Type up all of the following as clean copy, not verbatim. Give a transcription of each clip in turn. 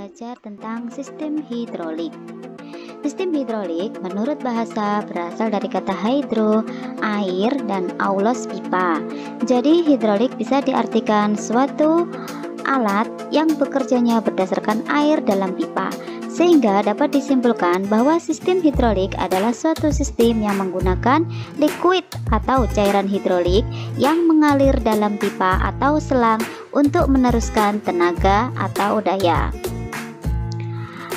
belajar tentang sistem hidrolik. Sistem hidrolik menurut bahasa berasal dari kata hydro, air, dan aulos, pipa. Jadi hidrolik bisa diartikan suatu alat yang bekerjanya berdasarkan air dalam pipa, sehingga dapat disimpulkan bahwa sistem hidrolik adalah suatu sistem yang menggunakan liquid atau cairan hidrolik yang mengalir dalam pipa atau selang untuk meneruskan tenaga atau daya.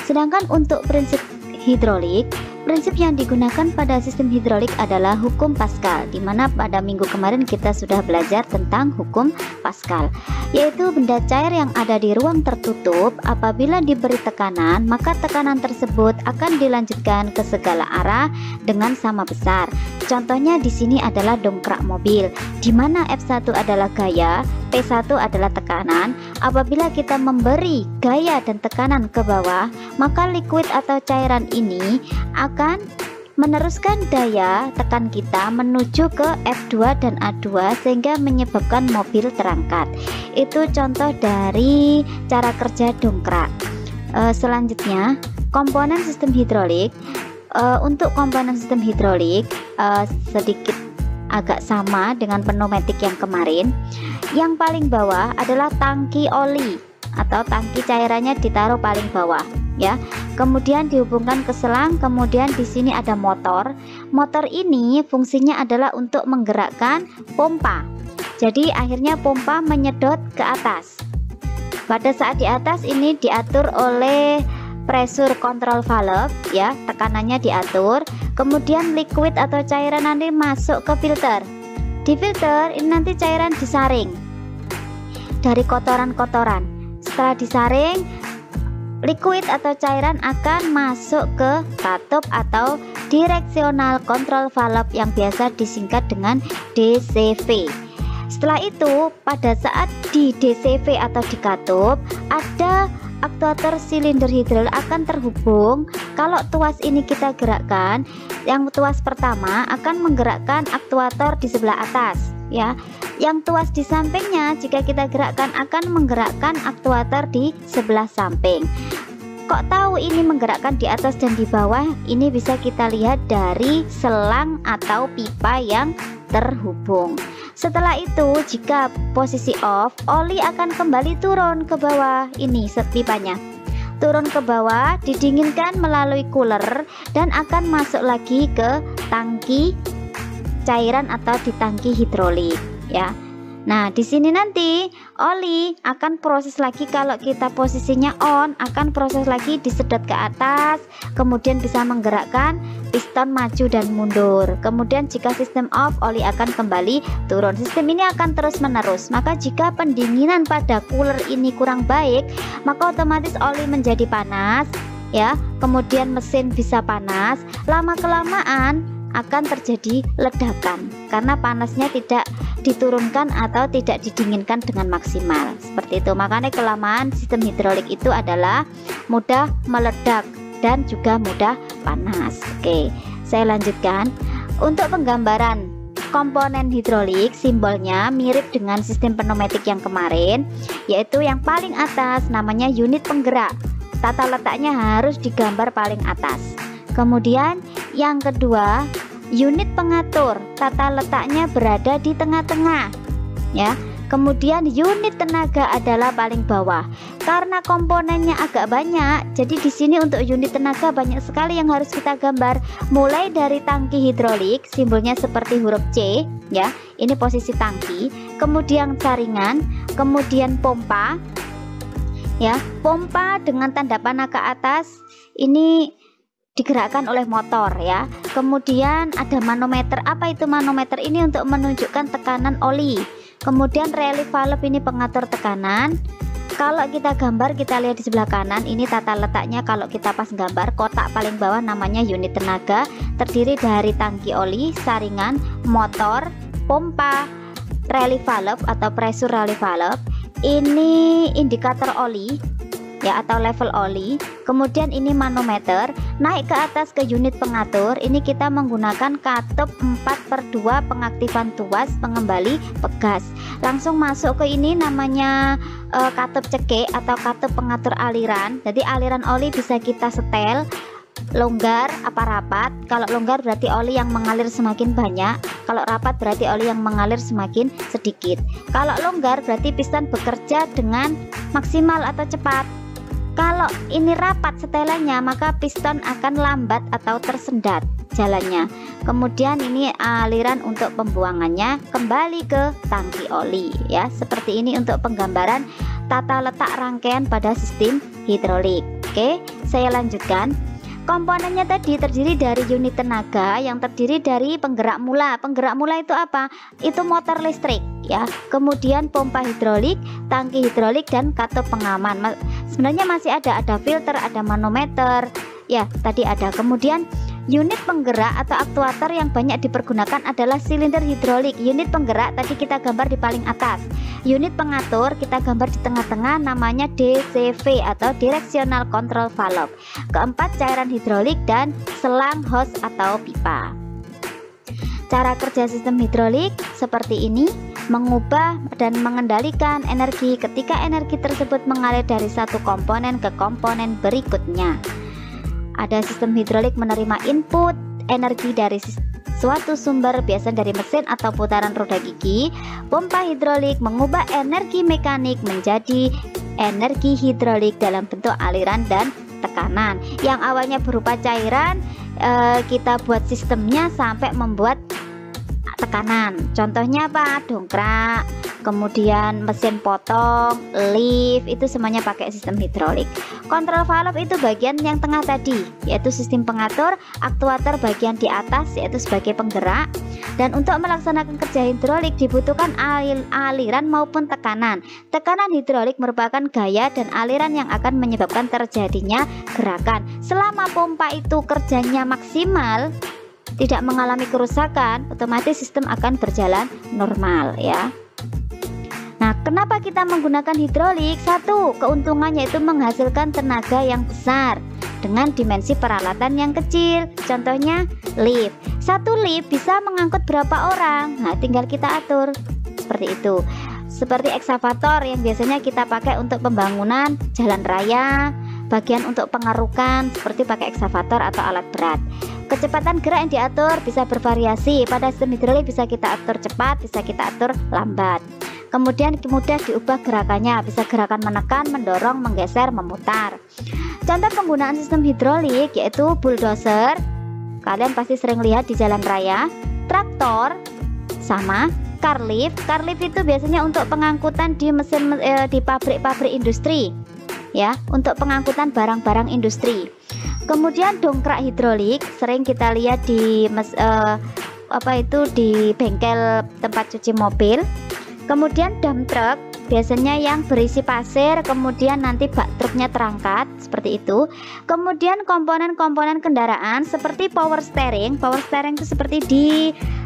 Sedangkan untuk prinsip hidrolik, prinsip yang digunakan pada sistem hidrolik adalah hukum Pascal, di mana pada minggu kemarin kita sudah belajar tentang hukum Pascal, yaitu benda cair yang ada di ruang tertutup apabila diberi tekanan, maka tekanan tersebut akan dilanjutkan ke segala arah dengan sama besar. Contohnya di sini adalah dongkrak mobil, di mana F1 adalah gaya, P1 adalah tekanan. Apabila kita memberi gaya dan tekanan ke bawah, maka liquid atau cairan ini akan meneruskan daya tekan kita menuju ke F2 dan A2 sehingga menyebabkan mobil terangkat. Itu contoh dari cara kerja dongkrak. Selanjutnya, komponen sistem hidrolik. Untuk komponen sistem hidrolik sedikit agak sama dengan pneumatik yang kemarin. Yang paling bawah adalah tangki oli atau tangki cairannya ditaruh paling bawah, ya. Kemudian dihubungkan ke selang. Kemudian di sini ada motor. Motor ini fungsinya adalah untuk menggerakkan pompa. Jadi akhirnya pompa menyedot ke atas. Pada saat di atas ini diatur oleh pressure control valve, ya, tekanannya diatur. Kemudian liquid atau cairan nanti masuk ke filter. Di filter ini nanti cairan disaring dari kotoran-kotoran. Setelah disaring, liquid atau cairan akan masuk ke katup atau directional control valve yang biasa disingkat dengan DCV. Setelah itu, pada saat di DCV atau di katup, ada aktuator silinder hidrol akan terhubung. Kalau tuas ini kita gerakkan, yang tuas pertama akan menggerakkan aktuator di sebelah atas, ya. Yang tuas di sampingnya jika kita gerakkan akan menggerakkan aktuator di sebelah samping. Kok tahu ini menggerakkan di atas dan di bawah? Ini bisa kita lihat dari selang atau pipa yang terhubung. Setelah itu, jika posisi off, oli akan kembali turun ke bawah. Ini pipanya turun ke bawah, didinginkan melalui cooler dan akan masuk lagi ke tangki cairan atau di tangki hidrolik, ya. Nah, di sini nanti oli akan proses lagi. Kalau kita posisinya on, akan proses lagi disedot ke atas, kemudian bisa menggerakkan piston maju dan mundur. Kemudian jika sistem off, oli akan kembali turun. Sistem ini akan terus menerus. Maka jika pendinginan pada cooler ini kurang baik, maka otomatis oli menjadi panas, ya. Kemudian mesin bisa panas. Lama kelamaan akan terjadi ledakan karena panasnya tidak diturunkan atau tidak didinginkan dengan maksimal. Seperti itu. Makanya kelamaan sistem hidrolik itu adalah mudah meledak dan juga mudah panas. Oke, saya lanjutkan. Untuk penggambaran komponen hidrolik, simbolnya mirip dengan sistem pneumatik yang kemarin, yaitu yang paling atas namanya unit penggerak. Tata letaknya harus digambar paling atas. Kemudian yang kedua, unit pengatur, tata letaknya berada di tengah-tengah, ya. Kemudian unit tenaga adalah paling bawah. Karena komponennya agak banyak, jadi di sini untuk unit tenaga banyak sekali yang harus kita gambar. Mulai dari tangki hidrolik, simbolnya seperti huruf C, ya. Ini posisi tangki. Kemudian saringan, kemudian pompa, ya. Pompa dengan tanda panah ke atas ini digerakkan oleh motor, ya. Kemudian ada manometer. Apa itu manometer? Ini untuk menunjukkan tekanan oli. Kemudian relief valve ini pengatur tekanan. Kalau kita gambar, kita lihat di sebelah kanan, ini tata letaknya. Kalau kita pas gambar, kotak paling bawah namanya unit tenaga, terdiri dari tangki oli, saringan, motor, pompa, relief valve atau pressure relief valve. Ini indikator oli. ya, atau level oli. Kemudian ini manometer. Naik ke atas ke unit pengatur, ini kita menggunakan katup 4/2 pengaktifan tuas, pengembali, pegas. Langsung masuk ke ini namanya katup cekik atau katup pengatur aliran. Jadi aliran oli bisa kita setel longgar apa rapat. Kalau longgar berarti oli yang mengalir semakin banyak, kalau rapat berarti oli yang mengalir semakin sedikit. Kalau longgar berarti piston bekerja dengan maksimal atau cepat. Kalau ini rapat setelannya, maka piston akan lambat atau tersendat jalannya. Kemudian ini aliran untuk pembuangannya kembali ke tangki oli, ya. Seperti ini untuk penggambaran tata letak rangkaian pada sistem hidrolik. Oke, saya lanjutkan. Komponennya tadi terdiri dari unit tenaga yang terdiri dari penggerak mula. Penggerak mula itu apa? Itu motor listrik, ya. Kemudian pompa hidrolik, tangki hidrolik, dan katup pengaman. Sebenarnya masih ada filter, ada manometer, ya, tadi ada. Kemudian unit penggerak atau aktuator yang banyak dipergunakan adalah silinder hidrolik. Unit penggerak tadi kita gambar di paling atas. Unit pengatur kita gambar di tengah-tengah, namanya DCV atau Directional Control Valve. Keempat, cairan hidrolik dan selang hose atau pipa. Cara kerja sistem hidrolik seperti ini, mengubah dan mengendalikan energi ketika energi tersebut mengalir dari satu komponen ke komponen berikutnya. Ada sistem hidrolik menerima input energi dari suatu sumber, biasa dari mesin atau putaran roda gigi. Pompa hidrolik mengubah energi mekanik menjadi energi hidrolik dalam bentuk aliran dan tekanan. Yang awalnya berupa cairan, kita buat sistemnya sampai membuat tekanan. Contohnya apa? Dongkrak, kemudian mesin potong, lift, itu semuanya pakai sistem hidrolik. Kontrol valve itu bagian yang tengah tadi, yaitu sistem pengatur. Aktuator bagian di atas, yaitu sebagai penggerak. Dan untuk melaksanakan kerja hidrolik dibutuhkan aliran maupun tekanan. Tekanan hidrolik merupakan gaya dan aliran yang akan menyebabkan terjadinya gerakan. Selama pompa itu kerjanya maksimal, tidak mengalami kerusakan, otomatis sistem akan berjalan normal, ya. Nah, kenapa kita menggunakan hidrolik? Satu, keuntungannya itu menghasilkan tenaga yang besar dengan dimensi peralatan yang kecil. Contohnya lift. Satu lift bisa mengangkut berapa orang? Nah, tinggal kita atur seperti itu. Seperti ekskavator yang biasanya kita pakai untuk pembangunan jalan raya, bagian untuk pengarukan seperti pakai ekskavator atau alat berat. Kecepatan gerak yang diatur bisa bervariasi. Pada sistem hidrolik bisa kita atur cepat, bisa kita atur lambat. Kemudian mudah diubah gerakannya, bisa gerakan menekan, mendorong, menggeser, memutar. Contoh penggunaan sistem hidrolik yaitu bulldozer. Kalian pasti sering lihat di jalan raya. Traktor sama car lift. Car lift itu biasanya untuk pengangkutan di mesin di pabrik-pabrik industri, ya, untuk pengangkutan barang-barang industri. Kemudian dongkrak hidrolik sering kita lihat di di bengkel tempat cuci mobil. Kemudian dump truck biasanya yang berisi pasir, kemudian nanti bak truknya terangkat seperti itu. Kemudian komponen-komponen kendaraan seperti power steering. Power steering itu seperti di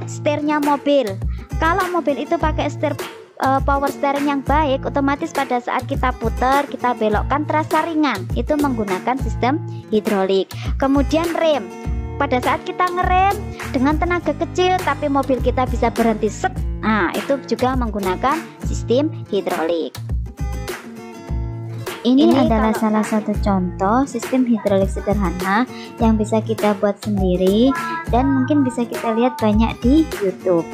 setirnya mobil. Kalau mobil itu pakai setir power steering yang baik, otomatis pada saat kita putar, kita belokkan terasa ringan. Itu menggunakan sistem hidrolik. Kemudian rem. Pada saat kita ngerem dengan tenaga kecil tapi mobil kita bisa berhenti set. Nah, itu juga menggunakan sistem hidrolik. Ini adalah salah satu contoh sistem hidrolik sederhana yang bisa kita buat sendiri dan mungkin bisa kita lihat banyak di YouTube.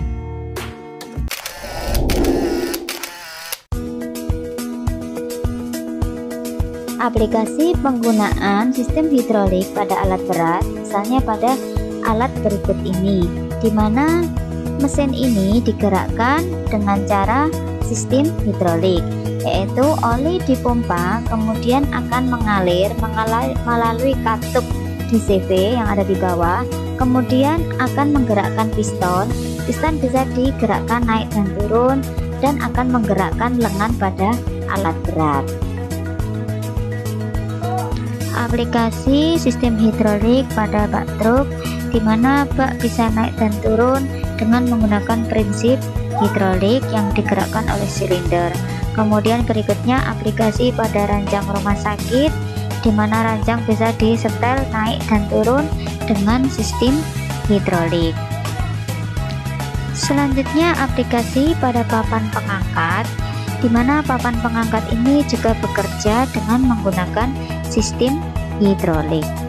Aplikasi penggunaan sistem hidrolik pada alat berat, misalnya pada alat berikut ini, di mana mesin ini digerakkan dengan cara sistem hidrolik, yaitu oli dipompa kemudian akan mengalir melalui katup DCV yang ada di bawah, kemudian akan menggerakkan piston. Piston bisa digerakkan naik dan turun dan akan menggerakkan lengan pada alat berat. Aplikasi sistem hidrolik pada bak truk, di mana bak bisa naik dan turun dengan menggunakan prinsip hidrolik yang digerakkan oleh silinder. Kemudian berikutnya aplikasi pada ranjang rumah sakit, di mana ranjang bisa disetel naik dan turun dengan sistem hidrolik. Selanjutnya aplikasi pada papan pengangkat, di mana papan pengangkat ini juga bekerja dengan menggunakan sistem hidrolik.